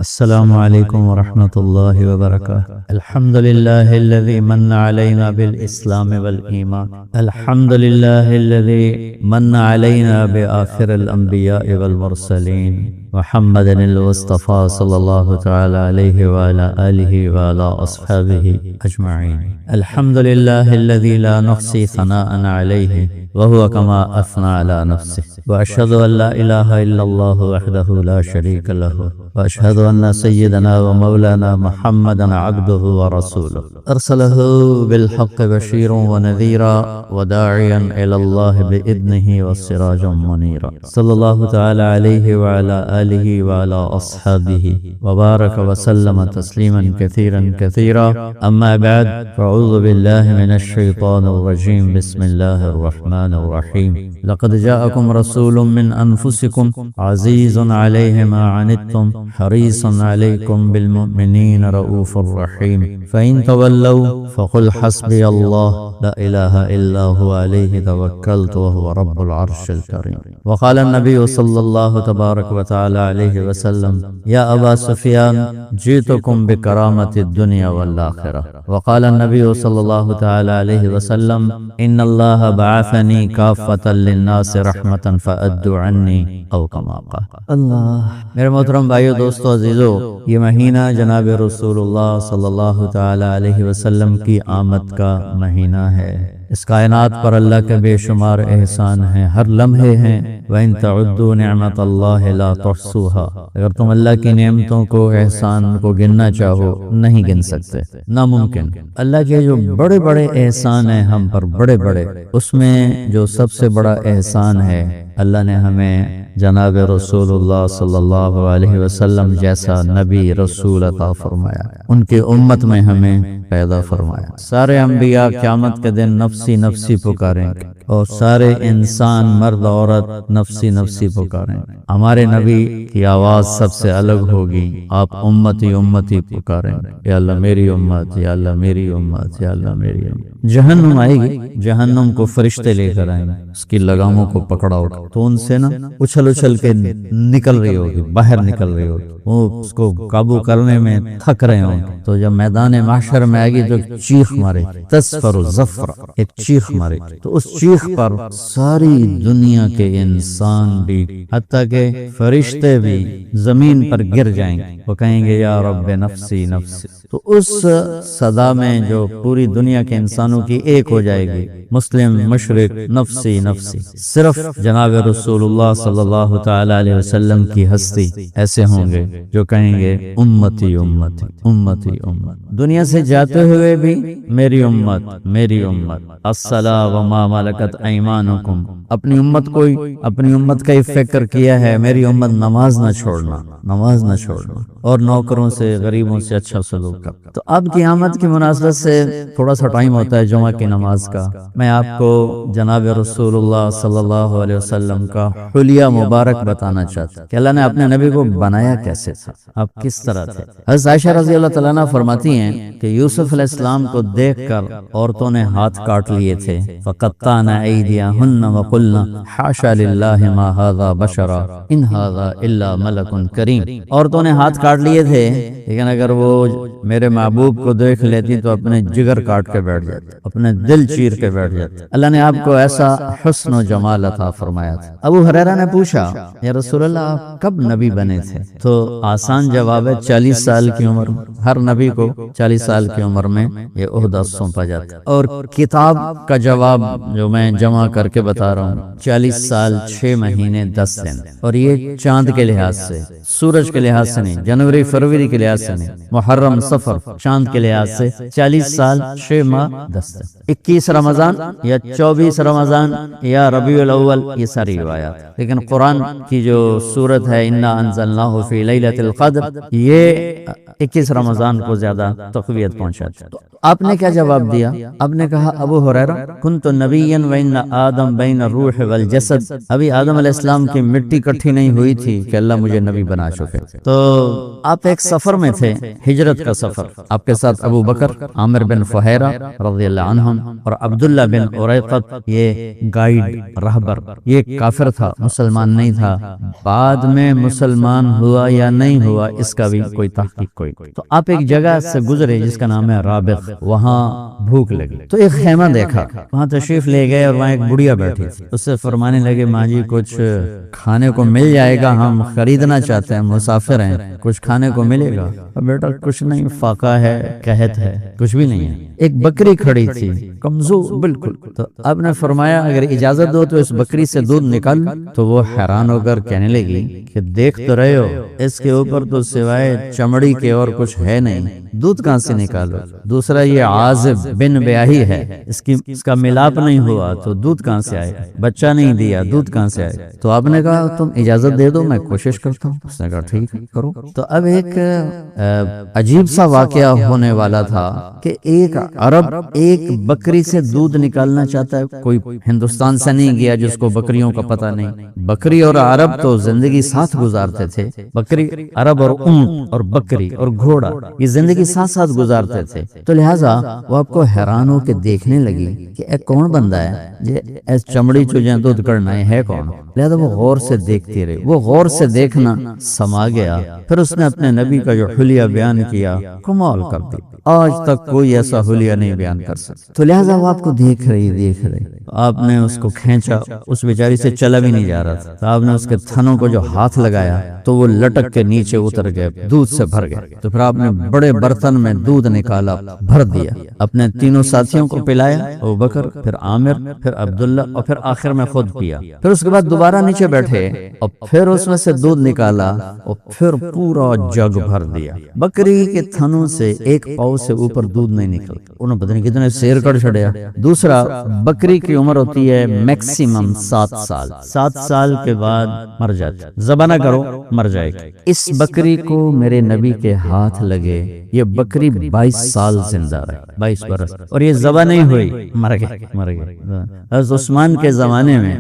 السلام عليكم ورحمة الله وبركاته. الحمد لله الذي من علينا بالإسلام والإيمان. الحمد لله الذي من علينا بآخر الأنبياء والمرسلين محمد المصطفى صلى الله تعالى عليه وعلى آله وعلى أصحابه أجمعين. الحمد لله الذي لا نحصي ثناء عليه وهو كما أثنى على نفسه، وأشهد أن لا إله إلا الله وحده لا شريك له، وأشهد أن سيدنا ومولانا محمدا عبده ورسوله أرسله بالحق بشيرا ونذيرا وداعيا إلى الله بإذنه وسراجا منيرا، صلى الله تعالى عليه وعلى آله وعلى أصحابه وبارك وسلم تسليما كثيرا كثيرا. أما بعد، فأعوذ بالله من الشيطان الرجيم. بسم الله الرحمن الرحيم. لقد جاءكم رسول من أنفسكم عزيز عليه ما عنتم حريص عليكم بالمؤمنين رؤوف رحيم، فإن تولوا فقل حسبي الله لا إله إلا هو عليه توكلت وهو رب العرش الكريم. وقال النبي صلى الله تبارك وتعالى عليه وسلم: يا أبا سفيان جئتكم بكرامة الدنيا والآخرة. وقال النبي صلى الله تعالى عليه وسلم: إن الله بعثني كافة للناس رحمة فأدوا عني، أو كما قال. اللہ میرے محترم بھائیو، دوستو، عزیزو، یہ مہینہ جناب رسول اللہ صلی اللہ تعالی علیہ وسلم کی آمد کا مہینہ ہے۔ اس کائنات پر اللہ کے بے شمار احسان ہیں، ہر لمحے ہیں۔ وَإِن تَعُدُّوا نِعْمَةَ اللَّهِ لَا تُحْصُوهَا، اگر تم اللہ کی نعمتوں کو، احسان کو گننا چاہو نہیں گن سکتے، ناممکن۔ اللہ کے جو بڑے بڑے احسان ہیں ہم پر، بڑے بڑے، اس میں جو سب سے بڑا احسان ہے، اللہ نے ہمیں جناب رسول اللہ صلی اللہ علیہ وسلم جیسا نبی رسول عطا فرمایا، ان کی امت میں ہمیں پیدا فرمایا۔ سارے انبیاء قیامت کے دن نفسی نفسی پکاریں گے، اور سارے انسان مرد عورت نفسی نفسی پکاریں گے۔ ہمارے نبی کی آواز سب سے الگ ہوگی، آپ امتی امتی پکاریں گے، یا اللہ میری امت، یا اللہ میری امت، یا اللہ میری امت۔ جہنم آئے گی، جہنم کو فرشتے لے کر آئیں گے، اس کی لگاموں کو پکڑا اٹھا تو ان سے نا اچھل اچھل کے نکل رہی ہوگی، باہر نکل رہی ہوگی، وہ اس کو قابو کرنے میں تھک رہے ہوں گے۔ تو جب میدان محشر میں آئے گی تو ایک چیخ مارے، تصفر الزفر، ایک چیخ مارے، تو اس چیخ پر ساری دنیا کے انسان بھی، حتیٰ کہ فرشتے بھی زمین پر گر جائیں گے، وہ کہیں گے یا رب نفسی نفسی۔ تو اس صدا میں جو پوری دنیا کے انسانوں کی ایک ہو جائے گی، مسلم مشرق، نفسی نفسی، صرف جناب رسول اللہ صلی اللہ تعالی علیہ وسلم کی ہستی ایسے ہوں گے جو کہیں گے امتی امتی امتی امت۔ دنیا سے جاتے ہوئے بھی میری امت میری امت، الصلاۃ وما ملکت ایمانکم، اپنی امت اپنی امت کا یہ فکر کیا ہے، میری امت نماز نہ چھوڑنا، نماز نہ چھوڑنا، اور نوکروں سے، غریبوں سے اچھا سلوک کرنا۔ تو اب قیامت کی مناسبت سے تھوڑا سا ٹائم ہوتا ہے جمعہ کی نماز کا، میں آپ کو جناب رسول اللہ صلی اللہ علیہ وسلم کا حلیہ مبارک بتانا چاہتا ہوں کہ اللہ نے اپنے نبی کو بنایا کیسے تھا، آپ کس طرح تھے۔ حضرت عائشہ رضی اللہ تعالیٰ عنہ فرماتی ہیں کہ یوسف علیہ السلام کو دیکھ کر عورتوں نے ہاتھ کاٹ لیے تھے، فَقَطَّعْنَ أَيْدِيَهُنَّ وَقُلْنَ حَاشَا لِلَّهِ مَا هَذَا بَشَرًا إِنْ هَذَا إِلَّا مَلَكٌ كَرِيمٌ۔ عورتوں نے ہاتھ کاٹ لیے تھے، لیکن اگر وہ میرے محبوب کو دیکھ لیتی تو اپنے جگر کاٹ کے بیٹھ جاتے، اپنے دل چیر کے بیٹھ جاتے۔ اللہ نے آپ کو ایسا حسن و جمال عطا فرمایا تھا۔ ابو ہریرہ نے پوچھا، یا رسول اللہ آپ کب نبی بنے تھے؟ تو آسان جواب ہے 40 سال کی عمر میں۔ ہر نبی کو 40 سال کی عمر میں یہ عہدہ سونپا جاتا ہے۔ اور کتاب کا جواب جو میں جمع کر کے بتا رہا ہوں، 40 سال 6 مہینے 10 دن، اور یہ چاند کے لحاظ سے، سورج کے لحاظ سے نہیں، جنوری فروری کے لحاظ سے نہیں، محرم صفر چاند کے لحاظ سے 40 سال 6 ماہ 10 دن۔ 21 رمضان یا 24 رمضان یا ربیع الاول، یہ ساری روایات۔ لیکن قرآن کی جو سورت ہے انا انزلناہ فی لیلۃ القدر، یہ 21 رمضان کو زیادہ تقویت پہنچاتی ہے۔ تو آپ نے کیا جواب دیا؟ آپ نے کہا ابو ہریرہ کنت نبیا وان آدم بین الروح والجسد، ابھی آدم علیہ السلام کی مٹی کٹھی نہیں ہوئی تھی کہ اللہ مجھے نبی بنا چکے. تو آپ ایک سفر میں تھے، ہجرت کا سفر، آپ کے ساتھ ابو بکر، عامر بن فہیرہ رضی اللہ عنہم اور عبداللہ بن اریقط، یہ گائیڈ رہبر، یہ کافر تھا، مسلمان نہیں تھا، بعد میں مسلمان ہوا یا نہیں ہوا اس کا بھی کوئی تحقیق کوئی. تو آپ ایک جگہ سے گزرے جس کا نام ہے رابغ، وہاں بھوک لگی تو ایک خیمہ دیکھا، وہاں تشریف لے گئے اور وہاں ایک بڑھیا بیٹھی تھی. اس سے فرمانے لگے ماں جی کچھ کھانے کو مل جائے گا، ہم خریدنا چاہتے ہیں، مسافر ہیں، کچھ کھانے کو ملے گا؟ بیٹا کچھ نہیں، فاقہ ہے، قحط ہے، کچھ بھی نہیں ہے. ایک بکری کھڑی تھی کمزور بالکل. تو آپ نے فرمایا اگر اجازت دو تو اس بکری سے دودھ نکال. تو وہ حیران ہو کر کہنے لگی کہ دیکھ تو رہے ہو اس کے اوپر تو سوائے چمڑی کے اور کچھ ہے نہیں، دودھ کہاں سے نکالو؟ دوسرا یہ عازب بن بیاہی ہے، اس کا ملاپ نہیں ہوا تو دودھ کہاں سے آئے؟ بچہ نہیں دیا، دودھ کہاں سے آئے؟ تو آپ نے کہا تم اجازت دے دو میں کوشش کرتا ہوں. اس نے کہا ٹھیک ہے کرو. تو اب ایک عجیب سا واقعہ ہونے والا تھا کہ ایک عرب ایک بکری سے دودھ نکالنا چاہتا ہے. کوئی ہندوستان سے نہیں گیا جس کو بکریوں کا پتہ نہیں. بکری اور عرب تو زندگی ساتھ گزارتے تھے، بکری عرب اور اونٹ اور بکری اور گھوڑا یہ زندگی ساتھ ساتھ گزارتے تھے. تو لہٰذا وہ آپ کو حیران ہو کے دیکھنے لگی کہ ایک کون بندہ ہے یہ چمڑی چوجیں دودھ کرنا ہے کون؟ لہذا وہ غور سے دیکھتی رہی. وہ غور سے دیکھنا سما گیا. پھر اس نے اپنے نبی کا جو حلیہ بیان کیا کمال کر دی. آج تک کوئی ایسا حلیہ نہیں بیان کر سکتا. تو لہٰذا وہ آپ کو دیکھ رہی. آپ نے اس کو کھینچا، اس بیچاری سے چلا بھی نہیں جا رہا تھا. تو آپ نے اس کے تھنوں کو جو ہاتھ لگایا تو وہ لٹک کے نیچے اتر گئے، دودھ سے بھر گئے. تو پھر آپ نے بڑے برتن میں دودھ نکالا، بھر دیا، اپنے تینوں ساتھیوں کو پلایا، ابو بکر، پھر عامر، پھر عبداللہ اور پھر آخر میں خود پیا. پھر اس کے بعد دوبارہ نیچے بیٹھے اور پھر اس میں سے دودھ نکالا اور پھر پورا جگ بھر دیا. بکری کے تھنوں سے ایک پاؤ سے اوپر دودھ نہیں نکلتا. انہوں نے پتہ نہیں کتنے سیر کر چھڑیا. دوسرا، بکری کی عمر ہوتی ہے میکسیمم 7 سال. 7 سال کے بعد مر جاتی، ذبح نہ کرو مر جائے گی. اس بکری کو میرے نبی کے ہاتھ لگے، یہ بکری 22 سال زندہ رہی، 22 برس، اور یہ ذبح نہیں ہوئی، مر گئی. حضرت عثمان کے زمانے میں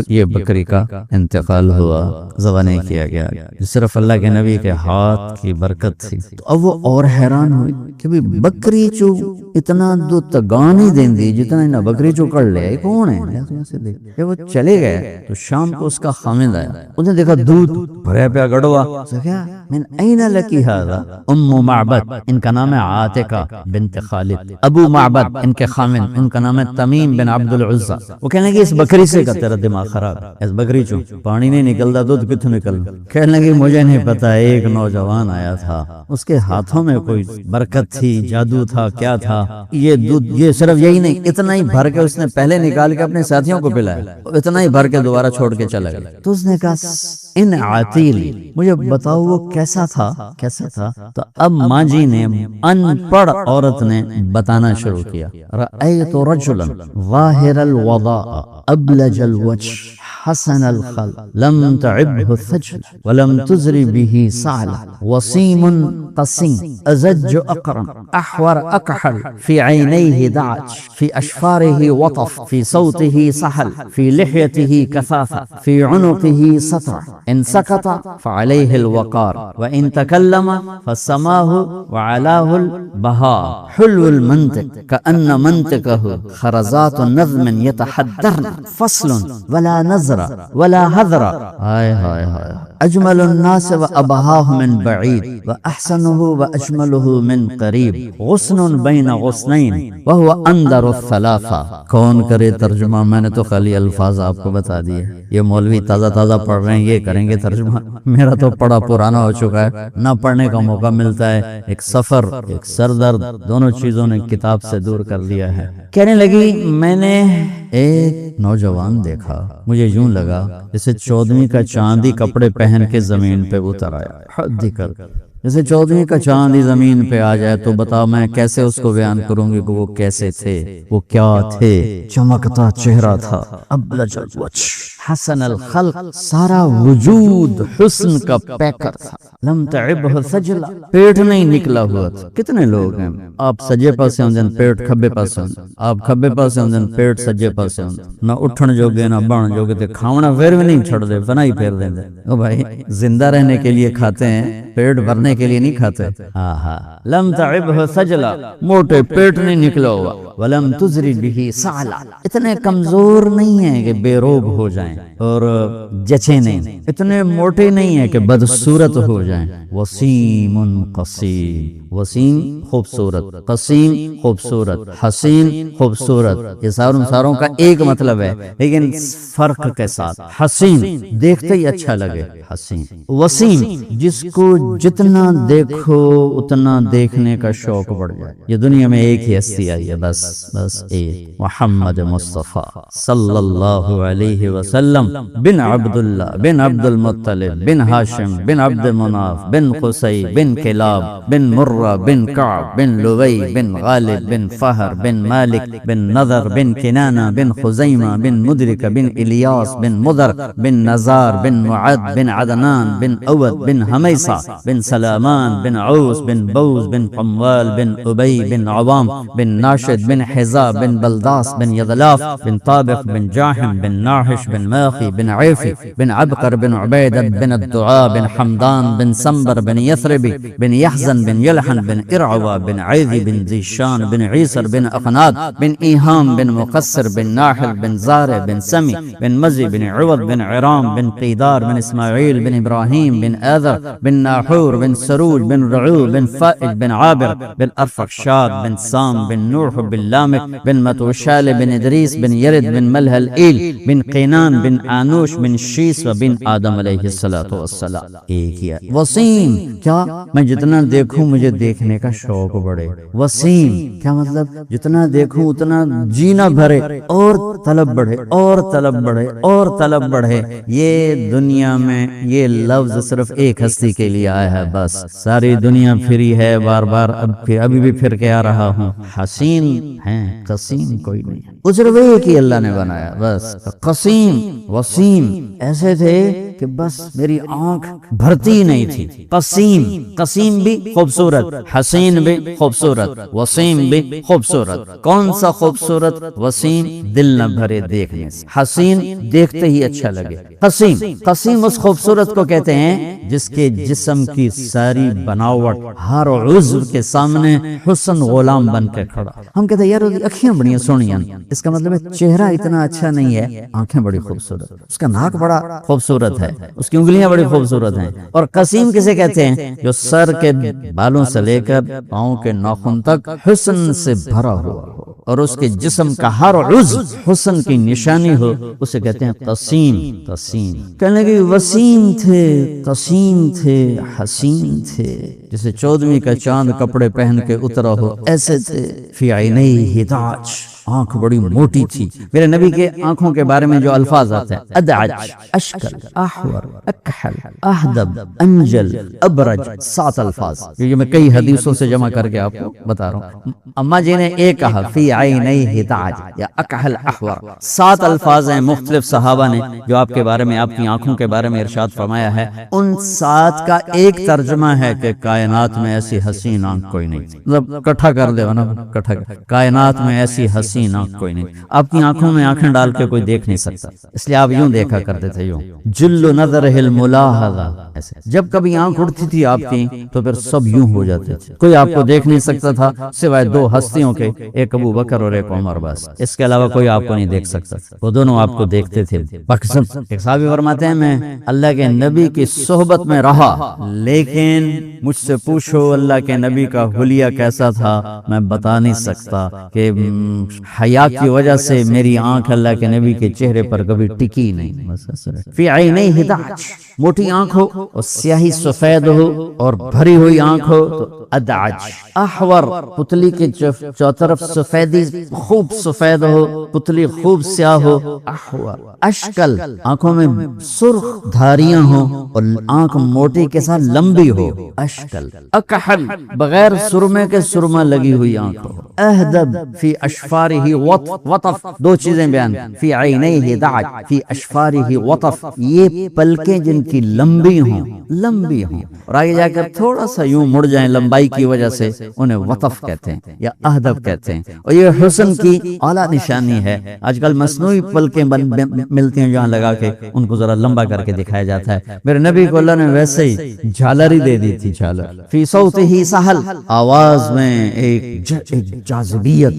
یہ بکری کا انتقال ہوا، ذبح نہیں کیا گیا، صرف اللہ کے نبی کے ہاتھ کی برکت تھی. تو اب وہ اور حیران ہوئی کہ بکری چو اتنا دودھ گاں نہیں دیں دی جتنا انہیں بکری چو کر لیا. یہ کون ہے؟ وہ چلے گئے تو شام کو اس کا خامد آیا، اس نے دیکھا دودھ بھرے پیا گڑوا. من این لکی ھذا؟ ام معبد، ان کا نام ہے عاتقہ بنت خالد. ابو معبد ان کے خامد، ان کا نام ہے تمیم بن عبد العزى. وہ کہنے لگے اس بکری سے کا تیرا دماغ خراب ہے، اس بکری چو پانی نہیں نکلتا، دودھ کتوں نکلنا؟ کہنے لگے مجھے نہیں پتا، ایک نوجوان آیا تھا، اس کے ہاتھوں میں کوئی برکت تھی، جادو تھا، کیا تھا، یہ دودھ، یہ صرف یہی نہیں، اتنا ہی بھر کے اس نے پہلے نکال کے اپنے ساتھیوں کو پلایا، اتنا ہی بھر کے دوبارہ چھوڑ کے چلا گیا. تو اس نے کہا ان عتیل، مجھے بتاؤ وہ کیسا تھا؟ تو اب ماں جی نے، ان پڑھ عورت نے بتانا شروع کیا. رأیت رجلا ظاہر الوضاء ابلج الوجه حسن الخلق لم تعبه الثجل ولم تزر به صعلة وصيم قصيم أزج أقرن أحور أكحل في عينيه دعج في أشفاره وطف في صوته سحل في لحيته كثافة في عنقه سطر إن سكت فعليه الوقار وإن تكلم فسماه وعلاه البهاء حلو المنطق كأن منطقه خرزات نظم يتحدرن فصل ولا نظر ولا حذر. ہائے ہائے ہائے، اجمل الناس وابہاہ من بعید واحسنہ واجملہ من قریب غصن بین غصنین وہو اندر الثلاثہ. کون کرے ترجمہ؟ میں نے تو خالی الفاظ آپ کو بتا دیے. یہ مولوی تازہ تازہ پڑھ رہے ہیں، یہ کریں گے ترجمہ. میرا تو پڑھا پرانا ہو چکا ہے، نہ پڑھنے کا موقع ملتا ہے. ایک سفر، ایک سر درد، دونوں چیزوں نے کتاب سے دور کر دیا ہے. کہنے لگی میں نے ایک نوجوان دیکھا، مجھے یوں لگا جیسے 14ویں کا چاندی کپڑے پہن کے زمین پہ اتر آیا. حد کر، جیسے 14ویں کا چاندی زمین پہ آ جائے تو بتاؤ میں کیسے اس کو بیان کروں گی کہ وہ کیسے تھے، وہ کیا تھے. چمکتا چہرہ تھا، ابلج الوجه حسن الخلق، سارا وجود حسن کا پیکر تھا، لم تعبہ سجلا، پیٹ نہیں نکلا ہوا تھا۔ کتنے لوگ ہیں آپ سجے پاسے ہوندن پیٹ کھبے پاسے ہوندن، آپ کھبے پاسے ہوندن پیٹ سجے پاسے ہوندن، نہ اٹھن جوگے نہ بن جوگے، تے کھاونا پھر بھی نہیں چھڑ دے، فنا ہی پھیر دیں دے۔ او بھائی زندہ رہنے کے لیے کھاتے ہیں، پیٹ بھرنے کے لیے نہیں کھاتے۔ لم تعبہ سجلا، موٹے پیٹ نہیں نکلا ہوا، ولم تزری بہ سعلا، اتنے کمزور نہیں ہیں کہ بے روب ہو جائیں اور جچے نہیں، اتنے موٹے نہیں ہیں کہ بدصورت ہو جائیں۔ وسیم قسیم، وسیم خوبصورت، قسیم خوبصورت، حسین خوبصورت، یہ ساروں کا ایک مطلب ہے لیکن فرق کے ساتھ۔ حسین دیکھتے ہی اچھا لگے، حسین۔ وسیم جس کو جتنا دیکھو اتنا دیکھنے کا شوق بڑھ جائے۔ یہ دنیا میں ایک ہی ہستی آئی ہے، بس ایک، محمد مصطفیٰ صلی اللہ علیہ وسلم بن عبداللہ بن عبد المطلب بن ہاشم بن عبد مناف بن قصی بن کلاب بن مرہ بن کعب بن لوی بن غالب بن فہر بن مالک بن نضر بن کنانہ بن خزیمہ بن مدرک بن الیاس بن مدر بن نزار بن معد بن عدنان بن اود بن حمیصہ بن سلامان بن عوس بن بوز بن قموال بن ابی بن عوام بن ناشد بن حزا بن بلداس بن یغلاف بن طابق بن جاحم بن ناحش بن ماخی بن عیفی بن عبقر بن عبید بن الدعاء بن حمدان بن سنبر بن یثربی بن یحزن بن یلحن بن ارعوا بن عیدی بن ذیشان بن عیسر بن اقناد بن ایہام بن مقصر بن ناحل بن زارع بن سمی بن مزی بن عوض بن عرام بن قیدار بن اسماعیل بن ابراہیم بن آذر بن ناحور بن سروج بن رعو بن فائج بن عابر بن ارفخشاد بن سام بن نوح بن لامک بن متوشال بن ادریس بن یرد بن ملہل ایل بن قینان بن آنوش بن شیس و بن آدم علیہ السلام۔ ایک ہی ہے وسیم، کیا میں جتنا دیکھوں مجھے دیکھنے کا شوق بڑھے۔ وسیم کیا مطلب؟ جتنا دیکھوں اتنا جینا بھرے اور طلب بڑھے اور طلب بڑھے اور طلب بڑھے۔ یہ دنیا میں یہ لفظ صرف ایک ہستی کے لیے آیا ہے، بس ساری دنیا پھری ہے، بار بار ابھی بھی پھر کے آ رہا ہوں۔ حسین ہیں، قسیم کوئی نہیں، صرف ایک ہی اللہ نے بنایا بس۔ قسیم وسیم ایسے تھے کہ بس میری آنکھ بھرتی نہیں تھی۔ قسیم، قسیم بھی خوبصورت، حسین بھی خوبصورت، وسیم بھی خوبصورت۔ کون سا خوبصورت؟ وسیم دل نہ بھرے دیکھنے سے، حسین دیکھتے ہی اچھا لگے۔ قسیم، قسیم اس خوبصورت کو کہتے ہیں جس کے جسم کی ساری بناوٹ ہر عضو کے سامنے حسن غلام بن کے کھڑا۔ ہم کہتے ہیں یار اکھیاں بڑی سونیاں، اس کا مطلب ہے چہرہ اتنا اچھا نہیں ہے، آنکھیں بڑی خوبصورت، اس کا ناک بڑا خوبصورت ہے، اس کی انگلیاں بڑی خوبصورت ہیں۔ اور قسیم کسے کہتے ہیں؟ جو سر کے بالوں سے لے کر پاؤں کے ناخن تک حسن سے بھرا ہوا ہو اور اس کے جسم کا ہر عضو حسن کی نشانی ہو، اسے کہتے ہیں قسیم۔ قسیم کہنے لگے وسیم تھے، قسیم تھے، حسین تھے، جسے 14ویں کا چاند کپڑے پہن کے اترا ہو ایسے تھے۔ فی عینیہ داج، آنکھ بڑی موٹی تھی۔ میرے نبی کے آنکھوں کے بارے میں جو الفاظ آتے ہیں، ادعج، اشکل، احور، اکحل، احدب، انجل، ابرج، 7 الفاظ، یہ میں کئی حدیثوں سے جمع کر کے آپ کو بتا رہا ہوں۔ اما جی نے ایک کہا فی عینیہ داج یا اکحل احور، 7 الفاظ ہیں مختلف صحابہ نے جو آپ کے بارے میں، آپ کی آنکھوں کے بارے میں ارشاد فرمایا ہے۔ ان 7 کا ایک ترجمہ ہے کہ کائنات میں ایسی حسین آنکھ کوئی نہیں، مطلب کٹھا کر دے نا، کٹھا، کائنات میں ایسی حسین آنکھ کوئی نہیں، آپ کی آنکھوں میں آنکھیں ڈال کے کوئی دیکھ نہیں سکتا، اس لیے آپ یوں دیکھا کرتے تھے، یوں جل نظرہ الملاحظہ، ایسے جب کبھی آنکھ اٹھتی تھی آپ کی تو پھر سب یوں ہو جاتے تھے، کوئی آپ کو دیکھ نہیں سکتا تھا سوائے 2 ہستیوں کے، ایک ابو بکر اور ایک عمر، بس اس کے علاوہ کوئی آپ کو نہیں دیکھ سکتا، وہ دونوں آپ کو دیکھتے تھے۔ ایک صحابی فرماتے ہیں میں اللہ کے نبی کی صحبت میں رہا، لیکن مجھ سے پوچھو اللہ کے نبی کا حلیہ کیسا تھا میں بتا نہیں سکتا، کہ حیا کی وجہ سے میری آنکھ اللہ کے نبی کے چہرے پر کبھی ٹکی نہیں۔ فی عینیہ داج، موٹی آنکھ ہو اور سیاہی سفید ہو اور بھری ہوئی آنکھ ہو تو ادعج، احور پتلی کے چوطرف سفیدی خوب سفید ہو، پتلی خوب سیاہ ہو، احور، اشکل آنکھوں میں سرخ دھاریاں ہوں اور آنکھ موٹی کے ساتھ لمبی ہو، اشکل، اکحل بغیر سرمے کے سرما لگی ہوئی آنکھ ہو، اہدب فی اشفارہ وطف، دو چیزیں بیان، فی عینیہ دعج فی اشفارہ وطف، یہ پلکیں جن کی لمبی ہوں، لمبی ہوں اور آگے جا کر تھوڑا سا یوں مڑ جائیں لمبائی کی وجہ سے، انہیں وطف کہتے ہیں یا اہدب کہتے ہیں، اور یہ حسن کی اعلیٰ نشانی ہے۔ آج کل مصنوعی پلکیں ملتی ہیں جہاں لگا کے ان کو ذرا لمبا کر کے دکھایا جاتا ہے، میرے نبی کو اللہ نے ویسے ہی جھالر ہی دے دی تھی، جھالر، فی صوتہ سہل، آواز میں ایک جاذبیت،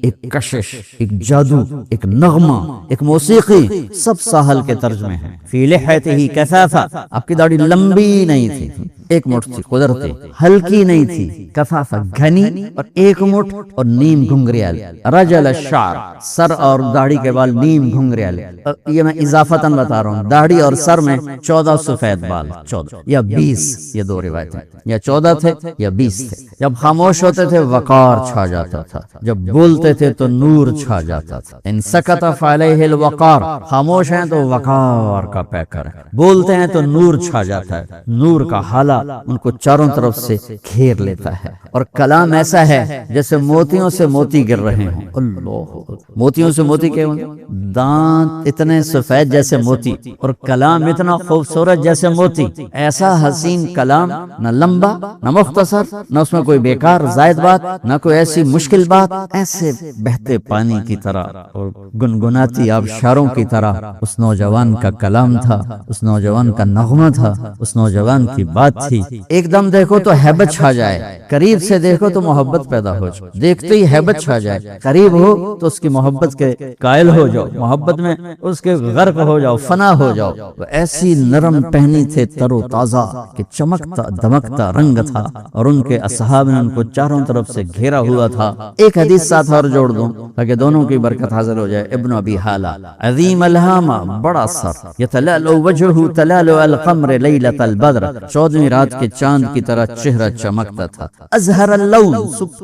ایک کشش، ایک جادو، ایک نغمہ، ایک موسیقی، سب ساحل کے ترجمے ہیں، فی لحیتہ کثافہ، آپ کی داڑھی لمبی نہیں تھی، ایک مٹھ تھی قدرتی، ہلکی نہیں تھی، کثافہ گھنی اور ایک مٹھ اور نیم گھنگریال، رجل الشعر، سر اور داڑھی کے بال نیم گھنگریال، یہ میں اضافتاً بتا رہا ہوں، داڑھی اور سر میں 14 سفید بال، 14 یا 20، یہ دو روایتیں، یا 14 تھے یا 20 تھے۔ جب خاموش ہوتے تھے وقار چھا جاتا تھا، جب بولتے تھے تو نور چھا جاتا تھا، ان سکت فعلیہ الوقار، خاموش ہیں تو وقار کا پیکر ہے، بولتے ہیں تو نور چھا جاتا ہے، نور کا حالہ ان کو چاروں طرف سے گھیر لیتا ہے، اور کلام ایسا ہے جیسے موتیوں سے موتی گر رہے ہوں، اللہ، موتیوں سے موتی کے دانت اتنے سفید جیسے موتی اور کلام اتنا خوبصورت جیسے موتی، ایسا حسین کلام، نہ لمبا نہ مختصر، نہ اس میں کوئی بیکار زائد بات، نہ کوئی ایسی مشکل بات، ایسے بہتے پانی کی طرح اور گنگناتی آبشاروں کی طرح اس نوجوان کا کلام تھا، اس نوجوان کا نغمہ تھا، اس نوجوان کی بات تھی۔ ایک دم دیکھو تو ہیبت چھا جائے، قریب سے دیکھو تو محبت پیدا ہو جائے، دیکھتے ہی ہیبت چھا جائے، قریب ہو تو اس کی محبت کے قائل ہو جاؤ، محبت میں اس کے غرق ہو جاؤ، فنا ہو جاؤ۔ وہ ایسی نرم پہنی تھے تر و تازہ کہ چمکتا دمکتا رنگ تھا، اور ان کے اصحاب نے ان کو چاروں طرف سے گھیرا ہوا تھا۔ ایک حدیث ساتھ اور جوڑ دوں تاکہ دونوں کی برکت حاصل ہو جائے، ابن ابی حالہ، عظیم الہامہ، بڑا سر، یتلالو وجہہ تلالو القمر لیلۃ البدر، 14ویں رات کے چاند کی طرح چہرہ چمکتا تھا، ازہر اللون،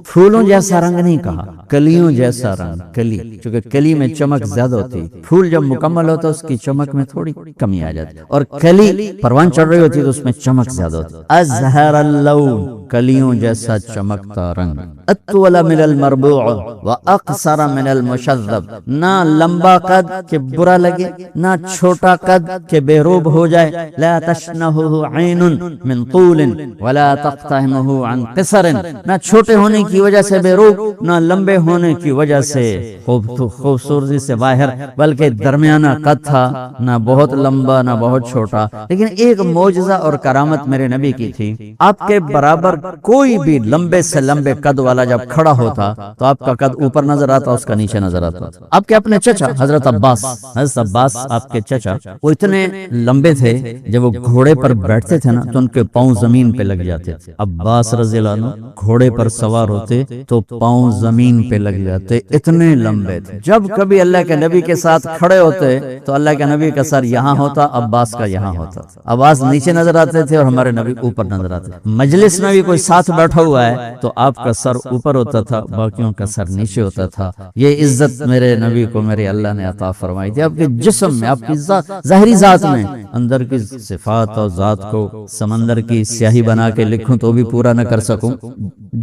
پھولوں جیسا رنگ نہیں کہا، کلیوں جیسا رنگ، کلی، چونکہ کلی میں چمک زیادہ ہوتی، پھول جب مکمل ہوتا اس کی چمک میں تھوڑی کمی آ جاتی، اور کلی پروان چڑھ رہی ہوتی تو اس میں چمک زیادہ ہوتی، ازہر اللون، کلیوں جیسا چمکتا رنگ، اطول من المربوع واقصر من المشذب، نہ لمبا قد کہ برا لگے، نہ چھوٹا قد کہ بے روب ہو جائے، لا تشنہہ عین من طول ولا تقتحمہ عن قصر، نہ چھوٹے ہونے کی وجہ سے بے روب، نہ لمبے ہونے کی وجہ سے خوبصورتی سے باہر، بلکہ درمیانہ قد تھا، نہ بہت لمبا نہ بہت چھوٹا۔ لیکن ایک معجزہ اور کرامت میرے نبی کی تھی، آپ کے برابر کوئی بھی لمبے سے لمبے قد والا جب کھڑا ہوتا تو آپ کا قد اوپر نظر آتا، اس کا نیچے نظر آتا۔ آپ کے اپنے چچا حضرت عباس آپ کے چچا، وہ اتنے لمبے تھے جب وہ گھوڑے پر بیٹھتے تھے نا تو ان کے پاؤں زمین پہ لگ جاتے تھے۔ عباس رضی اللہ عنہ گھوڑے پر سوار ہوتے تو پاؤں زمین پہ لگ جاتے، اتنے لمبے تھے۔ جب کبھی اللہ کے نبی کے ساتھ کھڑے ہوتے تو اللہ کے نبی کا سر یہاں ہوتا، عباس کا یہاں ہوتا، عباس نیچے نظر آتے تھے اور ہمارے نبی اوپر نظر آتے۔ مجلس میں بھی کوئی ساتھ بیٹھا ہوا ہے تو آپ کا سر اوپر ہوتا تھا، باقیوں کا سر نیچے ہوتا تھا۔ یہ عزت میرے نبی کو میرے اللہ نے عطا فرمائی تھی۔ آپ کے جسم میں، آپ کی ظاہری ذات میں، اندر کی صفات اور ذات کو سمندر کی سیاہی بنا کے لکھوں تو بھی پورا نہ کر سکوں۔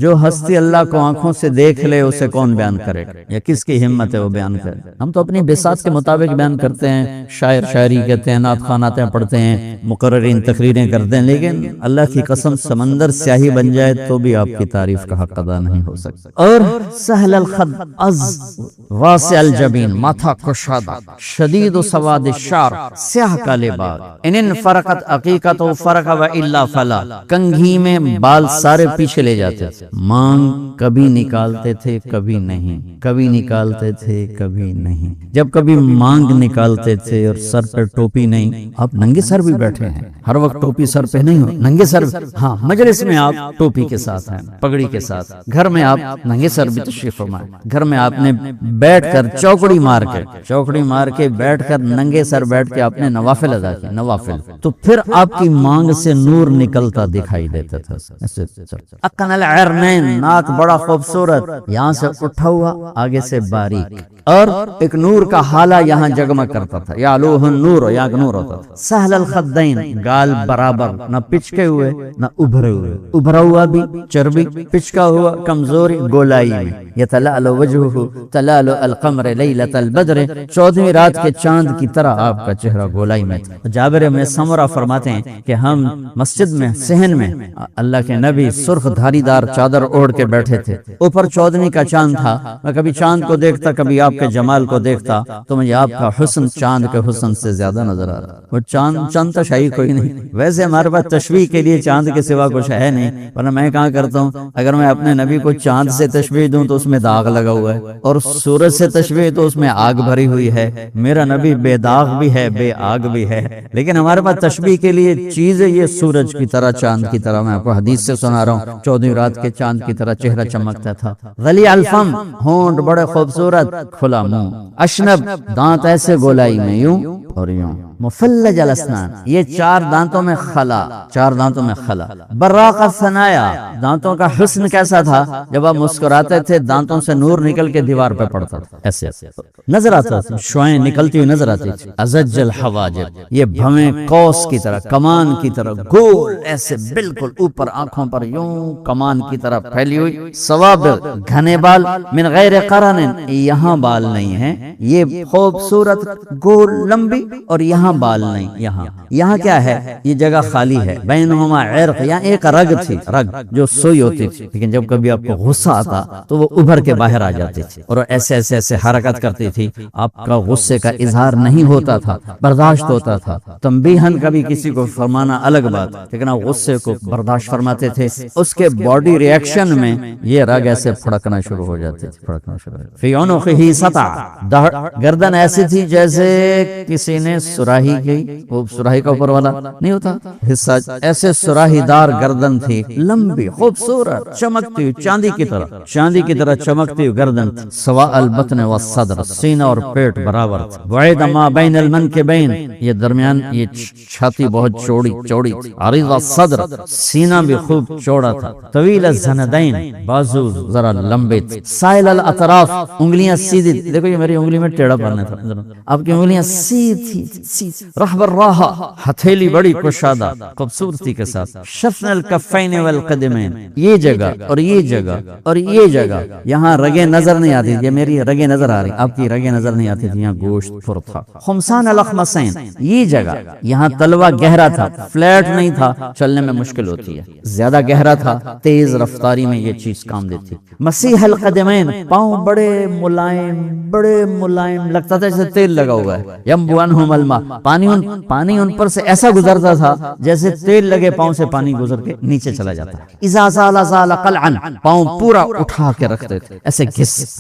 جو ہستی اللہ کو آنکھوں سے دیکھ لے اسے کون بیان کرے، یا کس کی ہمت ہے وہ بیان کرے؟ ہم تو اپنی بساط کے مطابق بیان کرتے ہیں، شاعر شاعری کہتے ہیں، نعت خواناتیں پڑھتے ہیں، مقررین تقریریں کرتے ہیں، لیکن اللہ کی قسم سمندر سیاہی بن جائے تو بھی آپ کی تعریف کا حق ادا نہیں ہو سکتا۔ اور سہل الخد از واسع الجبین، ماتھا کشادہ، شدید و سواد الشعر، سیاہ کالے بال، ان فرقت عقیقت و فرق و الا فلا، کنگھی میں بال سارے پیچھے لے جاتے، مانگ کبھی نکالتے تھے کبھی نہیں، کبھی نکالتے تھے کبھی نہیں۔ جب کبھی مانگ نکالتے تھے اور سر پر ٹوپی نہیں، آپ ننگے سر بھی بیٹھے ہیں، ہر وقت ٹوپی سر پہ نہیں ہو، ننگے سر، ہاں مجلس میں آپ ٹوپی کے ساتھ ہیں، پگڑی کے ساتھ، گھر میں آپ ننگے سر بھی تشریف فرمائیں، گھر میں آپ نے بیٹھ کر چوکڑی مار کے بیٹھ کر ننگے سر بیٹھ کے آپ نے نوافل ادا کیے، نوافل، تو پھر آپ کی مانگ سے نور نکلتا دکھائی دیتا تھا۔ اقن العرنین، ناک بڑا خوبصورت، یہاں سے اٹھا ہوا، آگے سے باریک، اور ایک نور کا حالہ یہاں جگمگ کرتا تھا، یا لوہ النور، یا نور ہوتا تھا۔ سہل الخدین، گال برابر، نہ پچکے ہوئے نہ ابھرے ہوئے، ابھرا ہوا بھی چربی، پچکا ہوا کمزوری گولائی میں۔ یتلألؤ وجہہ تلألؤ القمر لیلۃ البدر، 14ویں رات کے چاند کی طرح آپ کا چہرہ گولائی میں تھا۔ جابر بن سمرہ فرماتے ہیں کہ ہم مسجد میں صحن میں اللہ کے نبی سرخ دھاری دار چادر اوڑھ کے بیٹھے تھے، اوپر 14ویں کا چاند تھا، میں کبھی چاند کو دیکھتا کبھی آپ کے جمال کو دیکھتا تو مجھے آپ کا حسن چاند کے حسن سے زیادہ نظر آ رہا۔ وہ چاند تشبیہ کوئی نہیں، ویسے ہمارے پاس تشبیہ کے لیے چاند کے سوا کچھ ہے نہیں، ورنہ میں کہاں کرتا ہوں، اگر میں اپنے نبی کو چاند سے تشبیہ دوں تو اس میں داغ لگا ہوا ہے، اور سورج سے تشبیہ تو اس میں آگ بھری ہوئی ہے۔ میرا نبی بے داغ بھی ہے بے آگ بھی ہے، لیکن ہمارے پاس تشبیہ کے لیے چیز ہے یہ سورج کی طرح چاند کی طرح۔ میں آپ کو حدیث سے سنا رہا ہوں، 14ویں رات کے چاند کی طرح چہرہ چمکتا تھا۔ غلی الفم، ہونٹ بڑے خوبصورت، کھلا منہ، اشنب، دانت ایسے گولائی میں یوں اور یوں، مفلج الاسنان، یہ 4 دانتوں میں خلا، 4 دانتوں میں خلا، براق الثنایا، دانتوں کا حسن کیسا تھا، جب آپ مسکراتے تھے دانتوں سے نور نکل کے دیوار پہ پڑتا تھا، ایسے نظر آتا تھا، شعائیں نکلتی ہوئی نظر آتی تھی۔ ازج الحواجب، یہ بھویں قوس کی طرح، کمان کی طرح گول، ایسے بالکل اوپر آنکھوں پر یوں کمان کی طرح پھیلی ہوئی، سوابغ، گھنے بال، من غیر قرن، یہاں بال نہیں ہیں، یہ خوبصورت گول لمبی، اور یہاں بال نہیں، یہاں کیا ہے، یہ جگہ خالی ہے، بینہما عرق، یہاں ایک رگ تھی، رگ جو سوئی ہوتی تھی، لیکن جب کبھی آپ کو غصہ آتا تو وہ ابھر کے باہر آ جاتی تھی اور ایسے حرکت کرتی تھی، آپ کا غصے کا اظہار نہیں ہوتا تھا، برداشت ہوتا تھا، تنبیہاً کبھی کسی کو فرمانا الگ بات، لیکن آپ غصے کو برداشت فرماتے تھے، اس کے باڈی ریئیکشن میں یہ رگ ایسے پھڑکنا شروع ہو جاتے تھے، فی عنقہ سطع، گردن ایسی تھی جیسے کسی نے سراہی کی، وہ سراہی کا اوپر والا نہیں ہوتا حصہ، ایسے سراہی دار گردن تھی، لمبی خوبصورت، چمکتی ہوئی چاندی کی طرح چمکتی ہوئی گردن، سواء البطن والصدر، سینہ اور پیٹ برابر تھا، بعید ما بین المنکبین، یہ درمیان یہ چھاتی بہت چوڑی، عریض الصدر، سینہ بھی خوب چوڑا تھا، طویل الزندین، بازو ذرا لمبے تھے، سائل الاطراف، انگلیاں سیدھی، دیکھو یہ میری انگلی میں ٹیڑھا پڑنا تھا، آپ کی انگلیاں سیدھی، رحب الراحہ، ہتھیلی بڑی کشادہ خوبصورتی کے ساتھ، شفن الکفین والقدمین، یہ جگہ اور یہ جگہ اور یہ جگہ، یہاں رگیں نظر نہیں آتی، یہ میری رگیں نظر آ رہی، آپ کی رگیں نظر نہیں آتی تھی، یہاں گوشت پر تھا، خمسان الاخمسین، یہ جگہ، یہاں تلوہ گہرا تھا، فلیٹ نہیں تھا، چلنے میں مشکل ہوتی ہے، زیادہ گہرا تھا، تیز رفتاری میں یہ چیز کام دیتی، مسیح القدمین، پاؤں بڑے ملائم لگتا تھا جیسے تیل لگا ہوا ہے، ینبو عنہم الماء، پانی ان پر سے ایسا گزرتا تھا جیسے تیل لگے پاؤں سے پانی گزر کے نیچے چلا جاتا ہے، اذا زال زال قلعا، پاؤں پورا اٹھا کے رکھتے تھے، ایسے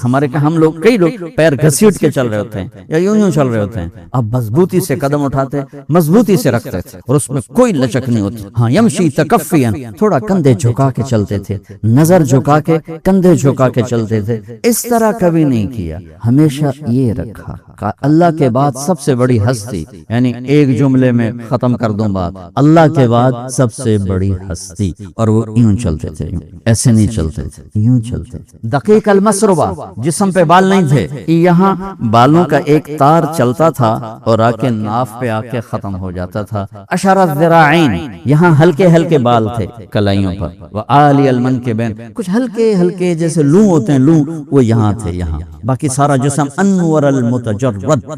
ہمارے کہ ہم لوگ کئی لوگ پیر گھسیٹ کے چل رہے ہوتے ہیں یا یوں چل رہے ہوتے ہیں، اب مضبوطی سے قدم اٹھاتے، مضبوطی سے رکھتے تھے اور اس میں کوئی لچک نہیں ہوتی، ہاں یمشی تکفیاً، تھوڑا کندھے جھکا کے چلتے تھے، نظر جھکا کے کندھے جھکا کے چلتے تھے، اس طرح کبھی نہیں کیا، ہمیشہ یہ رکھا، اللہ کے بعد سب سے بڑی ہستی، یعنی ایک جملے میں ختم کر دوں بات، اللہ کے بعد سب سے بڑی ہستی، اور وہ یوں چلتے تھے، ایسے نہیں چلتے تھے، یوں چلتے تھے، دقیق المسربہ، جسم پہ بال نہیں تھے، یہاں بالوں کا ایک تار چلتا تھا اور آ کے ناف پہ آ کے ختم ہو جاتا تھا، اشر الذراعین، یہاں ہلکے بال تھے کلائیوں پر، وآلی المنکبین، کچھ ہلکے جیسے لوں ہوتے ہیں، لوں وہ یہاں تھے، یہاں، باقی سارا جسم انور المتجرد،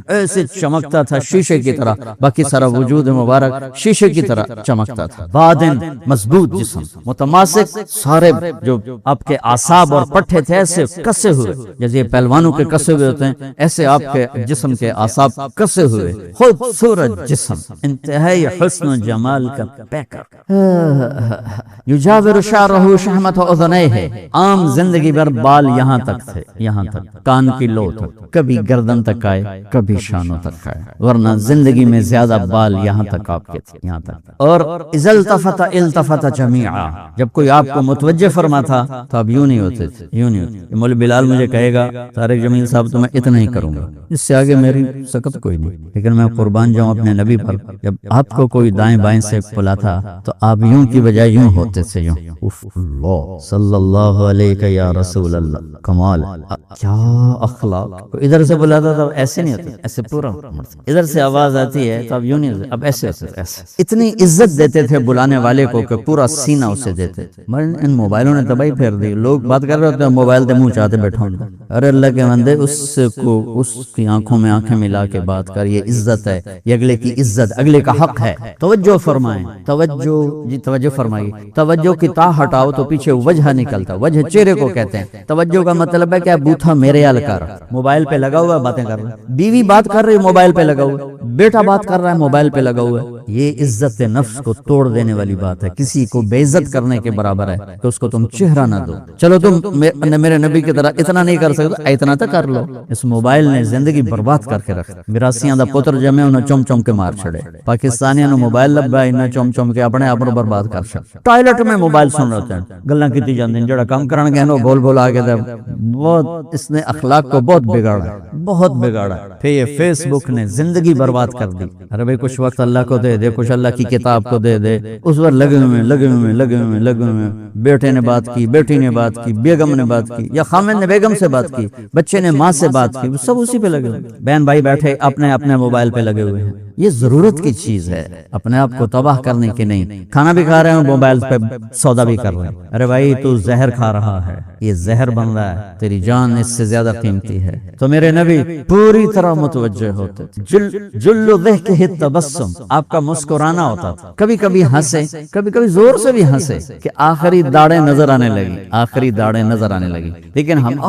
ایسے چمکتا تھا شیشے کی طرح، باقی سارا وجود مبارک شیشے کی طرح چمکتا تھا. بادن مضبوط جسم، متماسک، سارے جو آپ کے اعصاب اور پٹھے تھے ایسے کسے ہوئے، جیسے پہلوانوں کے کسے ہوئے ہوتے ہیں ایسے آپ کے جسم کے اعصاب کسے ہوئے. خوبصورت جسم، انتہائی حسن و جمال کا پیکر. یجاور شعرہ شحمۃ اذنیہ، عام زندگی بھر بال یہاں تک تھے، یہاں تک کان کی لو تک، کبھی گردن تک آئے کبھی شانوں تک آئے، ورنہ زندگی میں زیادہ بال یہاں تک آپ کے تھے، یہاں تک. اور اذا التفت التفت جميعا، جب کوئی آپ کو متوجہ فرما تھا تو آپ یوں نہیں ہوتے تھے، یوں نہیں ہوتے. مولوی بلال مجھے کہے گا طارق جمیل صاحب تو میں اتنا ہی کروں گا، اس سے آگے میری سکت کوئی نہیں، لیکن میں قربان جاؤں اپنے نبی پر. جب آپ کو کوئی دائیں بائیں سے بلاتا تو آپ یوں کی بجائے یوں ہوتے تھے، یوں. اللہ صلی اللہ علیہ یا رسول اللہ، کمال، کیا اخلاق. ادھر سے بلاتا تو ایسے نہیں ہوتے، ایسے پورا. ادھر سے آواز آتی ہے تو اب یوں نہیں ہوتے، اب ایسے ہوتے، ایسے. اتنی عزت دیتے تھے بلانے والے کو کہ پورا سینہ اسے دیتے. مگر ان موبائلوں نے تباہی پھیر دی. لوگ بات کر رہے ہوتے ہیں موبائل تے منہ چاہتے بیٹھا ہوں. ارے اللہ کے بندے، اس کو اس کی آنکھوں میں آنکھیں ملا کے بات کر. یہ عزت ہے، یہ اگلے کی عزت، اگلے کا حق ہے. توجہ فرمائیں، توجہ جی، توجہ فرمائیے. توجہ کی تا ہٹاؤ تو پیچھے وجہ نکلتا. وجہ چہرے کو کہتے ہیں. توجہ کا مطلب ہے کہ بوتھا میرے حال کر، موبائل پہ لگا ہوا باتیں کر رہا ہے، بیوی بات کر رہی ہے موبائل پہ لگا ہوا ہے، بیٹا بات کر رہا ہے موبائل پہ لگا ہوا ہے. یہ عزت نفس کو توڑ دینے والی بات ہے. کسی کو بے عزت کرنے کے برابر ہے کہ اس کو تم چہرہ نہ دو. چلو تم میرے نبی کی طرح اتنا نہیں کر سکتے، اتنا تو کر لو. اس موبائل نے زندگی برباد کر کے رکھ. براسیاں دا پتر جمے انہوں چم چم کے مار چھڑے. پاکستانیاں نو موبائل لبا انہوں چم چم کے اپنے آپ برباد کر چھڑ. ٹوائلٹ میں موبائل سن رہے ہوتے ہیں، گلاں کیتی جاندی ہیں، جڑا کام کرن گے نو بول بول آ کے بہت. اس نے اخلاق کو بہت بگاڑا، بہت بگاڑا. پھر یہ فیس بک نے زندگی برباد کر دی. ارے بھائی کچھ وقت اللہ کو دے دے، کچھ اللہ کی کتاب کو دے دے. اس پر لگے ہوئے بیٹے نے بات کی، بیٹی نے بات کی، بیگم نے بات کی، یا خامن نے بیگم سے بات کی، بچے نے ماں سے بات کی، سب اسی پہ لگے ہوئے. بہن بھائی بیٹھے اپنے اپنے موبائل پہ لگے ہوئے ہیں. یہ ضرورت کی چیز ہے، اپنے آپ کو تباہ کرنے کی نہیں. کھانا بھی کھا رہے ہیں موبائل پہ سودا بھی کر رہے ہیں. ارے بھائی تو زہر کھا رہا ہے، یہ زہر بن رہا ہے، تیری جان اس سے زیادہ قیمتی ہے. تو میرے نبی پوری طرح متوجہ ہوتے تھے. جلو ضحکہ التبسم، آپ کا مسکرانا ہوتا تھا. کبھی کبھی ہنسے، کبھی کبھی زور سے بھی ہنسے کہ آخری داڑیں نظر آنے لگی، آخری داڑیں نظر آنے لگی. لیکن ہم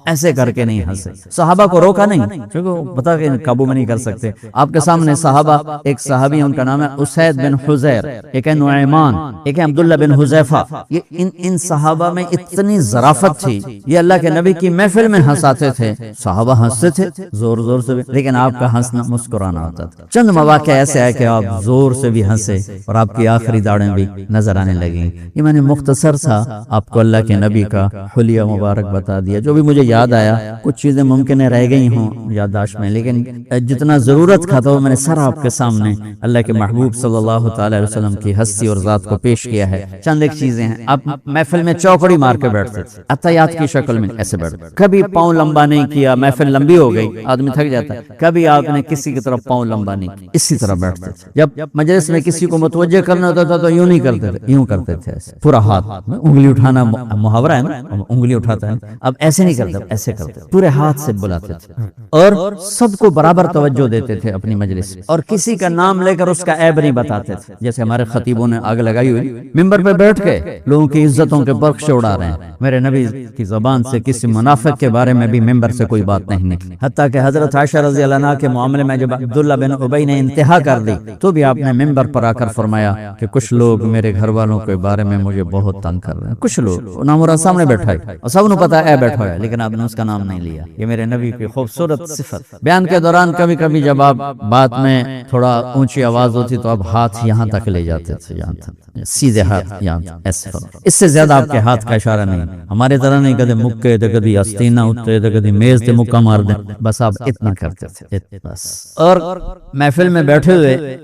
ایسے کر کے نہیں ہنسے. صحابہ کو روکا نہیں، کیونکہ پتا کہ قابو میں نہیں کر سکتے. آپ کے سامنے صحابہ، ایک صحابی ان کا نام ہے اسید بن حضیر، ایک ہے نعیمان، ایک ہے عبداللہ بن حذیفہ. یہ ان صحابہ میں اتنی ظرافت تھی، یہ اللہ کے نبی کی محفل میں ہنساتے تھے. صحابہ ہنستے تھے زور زور سے بھی، لیکن آپ کا ہنسنا مسکرانا ہوتا تھا. چند مواقع ایسے ہے کہ آپ زور سے بھی ہنسے اور آپ کی آخری داڑیں بھی نظر آنے لگیں. یہ میں نے مختصر سا آپ کو اللہ کے نبی کا حلیہ مبارک بتا دیا. جو بھی مجھے یاد آیا، کچھ چیزیں ممکن ہے رہ گئی ہوں یادداشت میں، لیکن جتنا ضرورت تھا تو میں نے سر آپ کے سامنے اللہ کے محبوب صلی اللہ تعالی علیہ وسلم کی ہستی اور ذات کو پیش کیا ہے. چند ایک چیزیں ہیں. آپ محفل میں چوکڑی مار کے بیٹھتے تھے، عطیات کی شکل میں ایسے بیٹھتے. کبھی پاؤں لمبا نہیں کیا، محفل لمبی ہو گئی آدمی تھک جاتا ہے. کبھی آپ نے کسی کی طرف پاؤں لمبا نہیں کیا، اسی طرح بیٹھتے تھے. جب مجلس میں کسی کو متوجہ کرنا ہوتا تھا تو یوں نہیں کرتے تھے، یوں کرتے تھے ایسے. پورا ہاتھ، انگلی اٹھانا محاورہ ہے نا، انگلی اٹھاتا ہے. اب ایسے نہیں کرتے، ایسے کرتے، پورے ہاتھ سے بلاتے تھے اور سب کو برابر توجہ دیتے تھے اپنی مجلس میں. اور کسی کا نام لے کر اس کا عیب نہیں بتاتے تھے. جیسے ہمارے خطیبوں نے آگ لگائی ہوئی، ممبر پہ بیٹھ کے لوگوں کی عزتوں کے برقشے اڑا رہے ہیں. میرے نبی کی زبان سے کسی منافق کے بارے میں بھی ممبر سے کوئی بات نہیں نکلی. حتیٰ کہ حضرت عائشہ رضی اللہ عنہا کے معاملے میں جب عبداللہ بن ابی نے انتہا کر دی تو بھی آپ نے ممبر پر آ کر فرمایا کہ کچھ لوگ میرے گھر والوں کے بارے میں مجھے بہت تنگ کر رہے ہیں. کچھ لوگ نام مراد سامنے بیٹھا ہے اور سب نے پتا ہے بیٹھا ہے، لیکن آپ نے اس کا نام نہیں لیا. یہ میرے نبی کی خوبصورت صفت. بیان کے دوران کبھی کبھی جب آپ بات میں تھوڑا اونچی آواز ہوتی تو آپ ہاتھ یہاں تک لے جاتے تھے، یہاں تک سیدھے ہاتھ یہاں ایسے. اس سے زیادہ آپ کے ہاتھ کا اشارہ نہیں. ہمارے طرح نہیں کدے مکے تے کدی آستینہ اٹھتے تے کدی میز تے مکہ مار دیں، بس آپ اتنا کرتے تھے بس. اور محفل میں بیٹھے ہوئے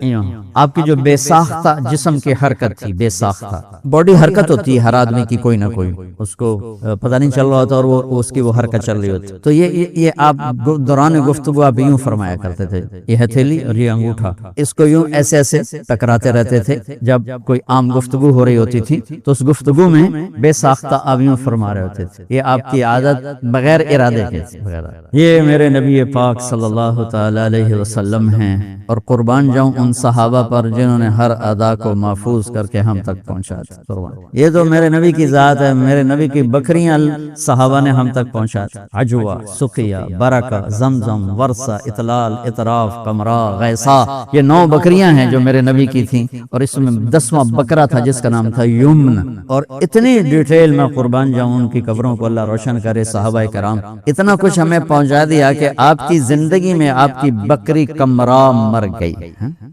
آپ کی جو بے ساختہ جسم کی حرکت تھی، بے ساختہ باڈی حرکت ہوتی ہے ہر آدمی کی، کوئی نہ کوئی اس کو پتہ نہیں چل رہا ہوتا اور وہ اس کی وہ حرکت چل رہی ہوتی. تو یہ آپ دوران گفتگو آپ یوں فرمایا کرتے تھے، یہ ہتھیلی اور یہ انگوٹھا اس کو یوں ایسے ایسے ٹکراتے رہتے تھے. جب کوئی عام گفتگو ہو رہی ہوتی تھی تو اس گفتگو میں بے ساختہ آپ یوں فرما رہے ہوتے تھے. یہ آپ کی عادت بغیر ارادے کے. یہ میرے نبی پاک صلی اللہ تعالی علیہ علیہ وسلم ہیں، اور قربان جاؤں ان صحابہ پر جنہوں نے ہر ادا کو محفوظ کر کے ہم تک پہنچا دیا۔ یہ تو میرے نبی کی ذات ہے، میرے نبی کی بکریاں صحابہ نے ہم تک پہنچا دی۔ عجوہ، سقیہ، برکہ، زمزم، ورثہ، اطلال، اطراف، قمرا، غیثا، یہ 9 بکریاں ہیں جو میرے نبی کی تھیں، اور اس میں 10واں بکرا تھا جس کا نام تھا یمن۔ اور اتنی ڈیٹیل میں قربان جاؤں ان کی قبروں کو اللہ روشن کرے، صحابہ کرام اتنا کچھ ہمیں پہنچا دیا کہ آپ کی زندگی میں آپ کی بکری قمرا مر گئی،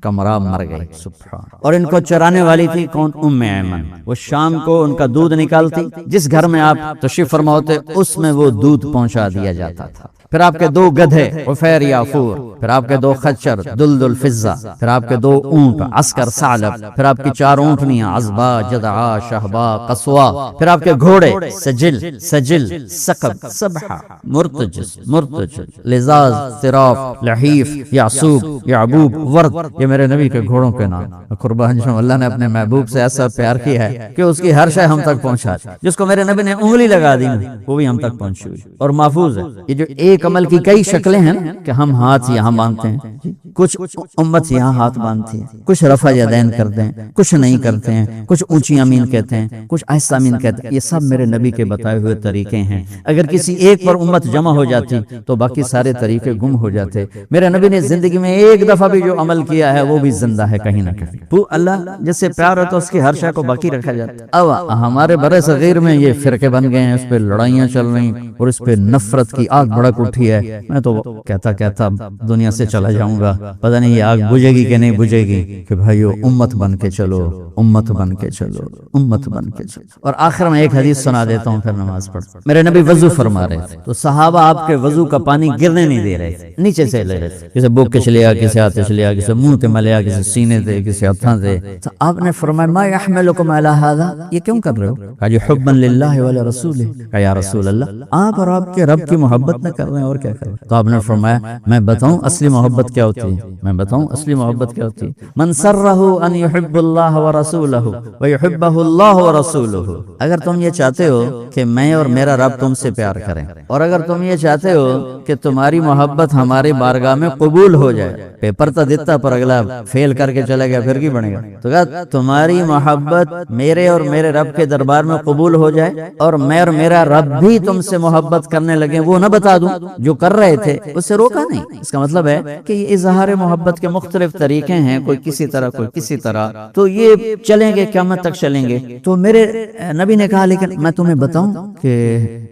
قمرا مر گئی، سبحان۔ اور ان کو چرانے والی تھی کون؟ ام ایمن۔ وہ شام کو ان کا دودھ نکالتی، جس گھر میں آپ تشریف فرما ہوتے اس میں وہ دودھ پہنچا دیا جاتا تھا۔ پھر آپ کے 2 گدھے عفیر یافور، پھر آپ کے 2 خچر دلدل فضہ، پھر آپ کے 2 اونٹ عسکر ثعلب، پھر آپ کی 4 اونٹنیاں عزبا جدعا شہبا قصوا، پھر آپ کے گھوڑے سجل سجل ثقب سبحہ مرتجز مرتجز لزاز طراف لحیف یعصوب یعبوب ورد، یہ میرے نبی کے گھوڑوں کے نام۔ قربان جاؤں اللہ نے اپنے محبوب سے ایسا پیار کیا ہے کہ اس کی ہر شے ہم تک پہنچا دی، جس کو میرے نبی نے انگلی لگا دی وہ بھی ہم تک پہنچی ہوئی اور محفوظ ہے۔ یہ جو ایک عمل کی کئی شکلیں ہیں نا کہ ہم ہاتھ یہاں باندھتے ہیں، کچھ امت یہاں ہاتھ باندھتی ہے، کچھ رفع یدین کرتے ہیں، کچھ نہیں کرتے ہیں، کچھ اونچی امین کہتے ہیں، کچھ آہستہ امین کہتے ہیں، یہ سب میرے نبی کے بتائے ہوئے طریقے ہیں۔ اگر کسی ایک پر امت جمع ہو جاتی تو باقی سارے طریقے گم ہو جاتے۔ میرے نبی نے زندگی میں ایک دفعہ بھی جو عمل کیا ہے وہ بھی زندہ ہے کہیں نہ کہیں۔ وہ اللہ جس سے پیار ہے تو اس کی ہر شے کو باقی رکھا جاتا ہے۔ اب ہمارے برے صغیر میں یہ فرقے بن گئے ہیں، اس پہ لڑائیاں چل رہی اور اس پہ نفرت کی آگ بھڑک اٹھی ہے۔ میں تو کہتا دنیا سے چلا جاؤں گا، پتہ نہیں یہ آگ بجھے گی کہ نہیں بجھے گی، کہ بھائیو امت بن کے چلو، امت بن کے چلو، امت بن کے چلو۔ اور آخر میں ایک حدیث سنا دیتا ہوں پھر نماز پڑھ۔ میرے نبی وضو فرما رہے تھے تو صحابہ آپ کے وضو کا پانی گرنے نہیں دے رہے تھے، نیچے سے لے رہے تھے، کسی بوک کے چلیا، کسی ہاتھ سے چلیا، کسی منہ تے ملیا، کسی سینے تے، کسی ہتھاں تے۔ تو آپ نے فرمایا ما یحملکم علی ھذا، یہ کیوں کر رہے ہو؟ کہا جی حبا للہ ولرسولہ۔ کہا یا رسول اللہ آپ اور آپ کے رب کی محبت نہ کر رہے ہیں اور کیا کر رہے ہیں؟ تو آپ نے فرمایا میں بتاؤں اصلی محبت کیا ہوتی ہے، میں بتاؤں اصلی محبت کیا ہوتی ہے؟ من سرہ ان یحب اللہ ورسولہ ویحبہ اللہ ورسولہ۔ اگر تم یہ چاہتے ہو کہ میں اور میرا رب تم سے پیار کریں، اور اگر تم یہ چاہتے ہو کہ تمہاری محبت ہماری بارگاہ میں قبول ہو جائے، پیپر تو دیتا پر اگلا فیل کر کے چلے گیا پھر کی بنے گا، تو کہا تمہاری محبت میرے اور میرے رب کے دربار میں قبول ہو جائے اور میں اور میرا رب بھی تم سے محبت کرنے لگے، وہ نہ بتا دوں جو کر رہے تھے اس سے روکا نہیں۔ اس کا مطلب ہے کہ یہ اظہار محبت کے مختلف طریقے ہیں، کوئی کسی طرح کوئی کسی طرح، تو یہ چلیں گے قیامت تک چلیں گے۔ تو میرے نبی نے کہا لیکن میں تمہیں بتاؤں کہ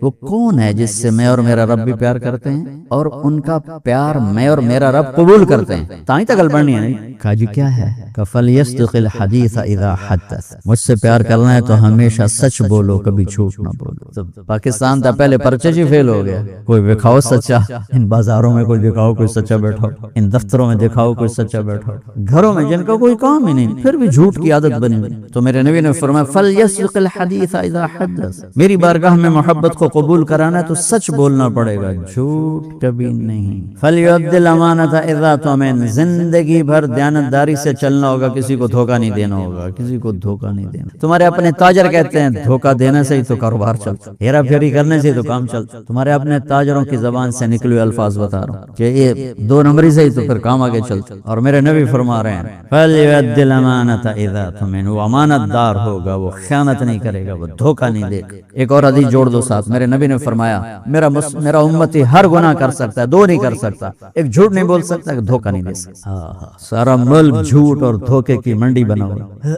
وہ کون ہے جس سے میں اور میرا رب بھی پیار کرتے ہیں اور ان کا پیار میں اور میرا رب قبول کرتے ہیں، تائیں تک گل بڑھنی ہے نہیں۔ کہا جی کیا ہے؟ کہ فَلْيَصْدِقِ الْحَدِيثَ إِذَا حَدَّثَ، مجھ سے پیار کرنا ہے تو ہمیشہ سچ بولو، کبھی جھوٹ نہ بولو۔ تو پاکستان تا پہلے پرچے ہی فیل ہو گیا، کوئی دکھاؤ سچا، ان بازاروں میں کوئی دکھاؤ کوئی سچا بیٹھا ہو، ان دفتروں میں دکھاؤ کوئی سچا بیٹھا ہو، گھروں میں جن کا کوئی کام ہی نہیں پھر بھی جھوٹ کی عادت بنی ہوئی۔ تو میرے نبی نے فرمایا فَلْيَصْدِقِ الْحَدِيثَ إِذَا حَدَّثَ، میری بارگاہ میں محبت کو قبول کرانا ہے تو سچ بولنا پڑے گا، جھوٹ کبھی نہیں۔ فَلْيُؤَدِّ الْأَمَانَةَ إِذَا تُؤْمِنَ، زندگی بھر دیانتداری سے چلنا ہوگا، کسی کو دھوکہ نہیں دینا ہوگا، کسی کو دھوکہ نہیں دینا۔ تمہارے اپنے تاجر کہتے ہیں دھوکہ دینے سے ہی تو کاروبار چلتا، ہیرا پھیری کرنے سے ہی تو کام چلتا۔ تمہارے اپنے تاجروں کی زبان سے نکلے ہوئے الفاظ بتا رہا ہوں کہ یہ 2 نمبری سے ہی تو پھر کام آگے چلتا۔ اور میرے نبی فرما رہے ہیں فَلْيُؤَدِّ الْأَمَانَةَ إِذَا تُؤْمِنَ، وہ امانت دار ہوگا، وہ خیانت نہیں کرے گا، وہ دھوکہ نہیں دے گا۔ ایک اور حدیث جوڑ دو ساتھ، میرے نبی نے فرمایا میرا امتی ہر گناہ کر سکتا ہے، 2 نہیں کر سکتا، ایک جھوٹ نہیں بول سکتا، ایک دھوکہ نہیں دے سکتا۔ سارا ملک جھوٹ اور دھوکے کی منڈی بنا ہوا۔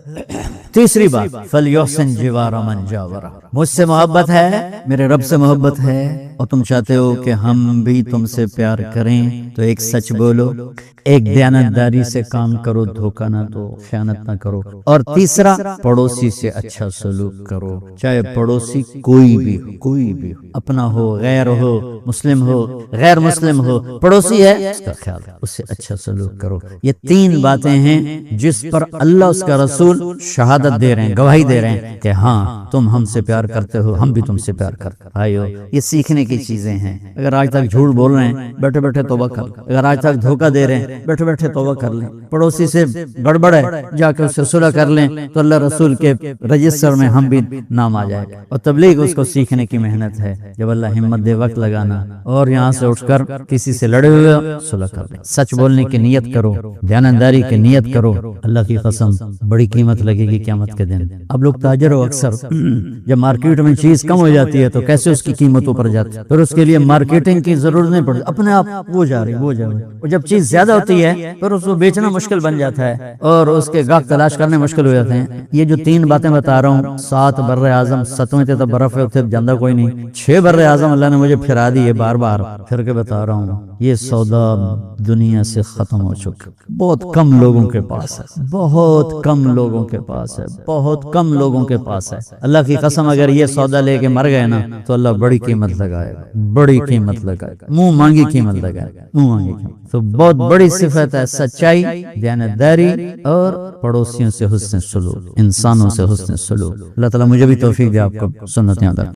تیسری بات فَلْيُحْسِنْ جِوَارَ مَنْ جَاوَرَهُ، مجھ سے محبت ہے، میرے رب سے محبت ہے، اور تم چاہتے ہو کہ ہم بھی تم سے پیار کریں تو ایک سچ بولو، ایک دیانتداری سے کام کرو، دھوکہ نہ دو، خیانت نہ کرو، اور تیسرا پڑوسی سے اچھا سلوک کرو، چاہے پڑوسی کوئی بھی ہو، اپنا ہو، غیر ہو، مسلم ہو، غیر مسلم ہو، پڑوسی ہے اس کا خیال، اس سے اچھا سلوک کرو۔ یہ 3 باتیں ہیں جس پر اللہ اس کا رسول شہادت دے رہے ہیں، گواہی دے رہے ہیں کہ ہاں تم ہم سے پیار کرتے ہو، ہم بھی تم سے پیار کرتے ہیں۔ بھائیو یہ سیکھنے کی چیزیں ہیں. اگر آج تک جھوٹ بول رہے ہیں بیٹھے بیٹھے توبہ کر لیں. اگر آج تک دھوکہ دے رہے ہیں بیٹھے بیٹھے توبہ کر لیں. پڑوسی سے گڑبڑ ہے جا کے اس سے صلح کر لیں تو اللہ رسول کے رجسٹر میں ہم بھی نام آ جائے. اور تبلیغ اس کو سیکھنے کی محنت ہے. جب اللہ ہمت دے وقت لگانا اور یہاں سے اٹھ کر کسی سے لڑے ہوئے صلح کر لیں. سچ بولنے کی نیت کرو, دیانتداری کی نیت کرو. اللہ کی قسم بڑی قیمت لگے گی قیامت کے دن. اب لوگ تاجر ہو, اکثر جب مارکیٹ میں چیز کم ہو جاتی ہے تو کیسے اس کی قیمت اوپر جاتی ہے, پھر اس کے لیے مارکیٹنگ کی ضرورت نہیں پڑتی, اپنے آپ وہ جا رہی. اور جب چیز زیادہ ہوتی ہے پھر اس کو بیچنا مشکل بن جاتا ہے اور اس کے گاہک تلاش کرنے مشکل ہو جاتے ہیں. یہ جو 3 باتیں بتا رہا ہوں, 7 بر اعظم, 7ویں تے تو برف ہے اتنے جاندہ کوئی نہیں, 6 بر اعظم اللہ نے مجھے پھرا دی ہے بار بار پھر کے بتا رہا ہوں. یہ سودا دنیا سے ختم ہو چکا, بہت کم لوگوں کے پاس ہے, بہت کم لوگوں کے پاس ہے, بہت کم لوگوں کے پاس ہے. اللہ کی قسم اگر یہ سودا لے کے مر گئے نا تو اللہ بڑی قیمت لگائے گا, بڑی قیمت لگائے گا, منہ مانگی قیمت لگائے گا, منہ مانگی قیمت. تو بہت بڑی صفت ہے سچائی, دیانتداری اور پڑوسیوں سے حسن سلوک, انسانوں سے حسن سلوک. اللہ تعالیٰ مجھے بھی توفیق دے آپ کو سنت یاد رکھیں.